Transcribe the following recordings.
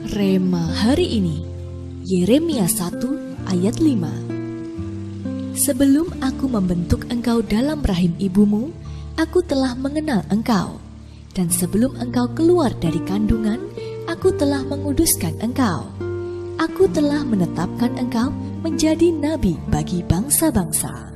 Rema hari ini, Yeremia 1 ayat 5. Sebelum aku membentuk engkau dalam rahim ibumu, aku telah mengenal engkau. Dan sebelum engkau keluar dari kandungan, aku telah menguduskan engkau. Aku telah menetapkan engkau menjadi nabi bagi bangsa-bangsa.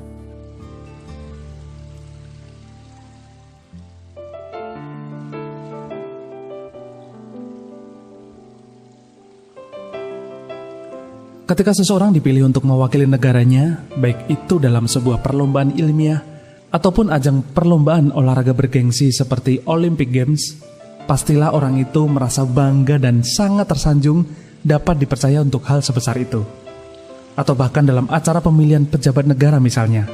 Ketika seseorang dipilih untuk mewakili negaranya, baik itu dalam sebuah perlombaan ilmiah ataupun ajang perlombaan olahraga bergengsi seperti Olympic Games, pastilah orang itu merasa bangga dan sangat tersanjung dapat dipercaya untuk hal sebesar itu. Atau bahkan dalam acara pemilihan pejabat negara misalnya,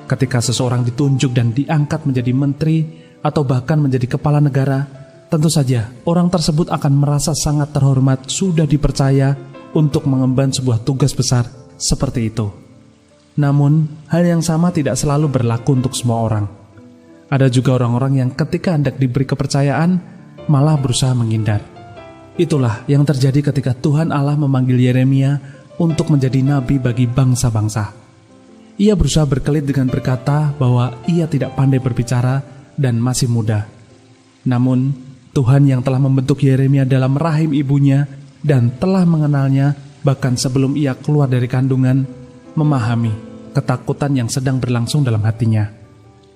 ketika seseorang ditunjuk dan diangkat menjadi menteri atau bahkan menjadi kepala negara, tentu saja orang tersebut akan merasa sangat terhormat sudah dipercaya untuk mengemban sebuah tugas besar seperti itu. Namun, hal yang sama tidak selalu berlaku untuk semua orang. Ada juga orang-orang yang ketika hendak diberi kepercayaan, malah berusaha menghindar. Itulah yang terjadi ketika Tuhan Allah memanggil Yeremia untuk menjadi nabi bagi bangsa-bangsa. Ia berusaha berkelit dengan berkata bahwa ia tidak pandai berbicara dan masih muda. Namun, Tuhan yang telah membentuk Yeremia dalam rahim ibunya dan telah mengenalnya bahkan sebelum ia keluar dari kandungan, memahami ketakutan yang sedang berlangsung dalam hatinya.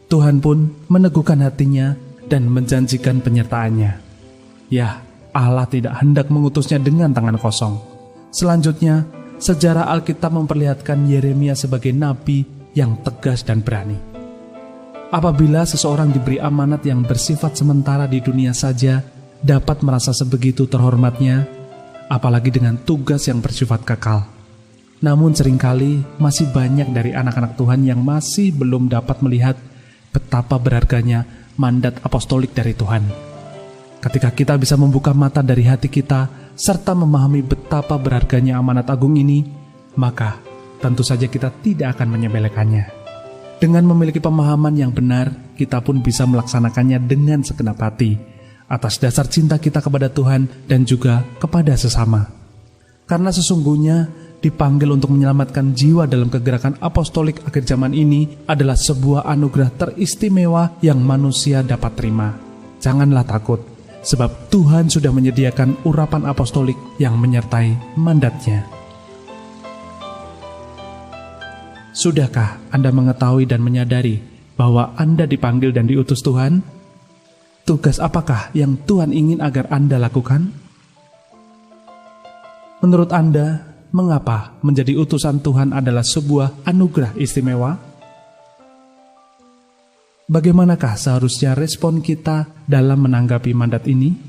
Tuhan pun meneguhkan hatinya dan menjanjikan penyertaannya. Ya, Allah tidak hendak mengutusnya dengan tangan kosong. Selanjutnya, sejarah Alkitab memperlihatkan Yeremia sebagai nabi yang tegas dan berani. Apabila seseorang diberi amanat yang bersifat sementara di dunia saja dapat merasa sebegitu terhormatnya, apalagi dengan tugas yang bersifat kekal. Namun seringkali masih banyak dari anak-anak Tuhan yang masih belum dapat melihat betapa berharganya mandat apostolik dari Tuhan. Ketika kita bisa membuka mata dari hati kita serta memahami betapa berharganya amanat agung ini, maka tentu saja kita tidak akan menyepelekannya. Dengan memiliki pemahaman yang benar, kita pun bisa melaksanakannya dengan segenap hati, atas dasar cinta kita kepada Tuhan dan juga kepada sesama. Karena sesungguhnya dipanggil untuk menyelamatkan jiwa dalam kegerakan apostolik akhir zaman ini adalah sebuah anugerah teristimewa yang manusia dapat terima. Janganlah takut, sebab Tuhan sudah menyediakan urapan apostolik yang menyertai mandatnya. Sudahkah Anda mengetahui dan menyadari bahwa Anda dipanggil dan diutus Tuhan? Tugas apakah yang Tuhan ingin agar Anda lakukan? Menurut Anda, mengapa menjadi utusan Tuhan adalah sebuah anugerah istimewa? Bagaimanakah seharusnya respon kita dalam menanggapi mandat ini?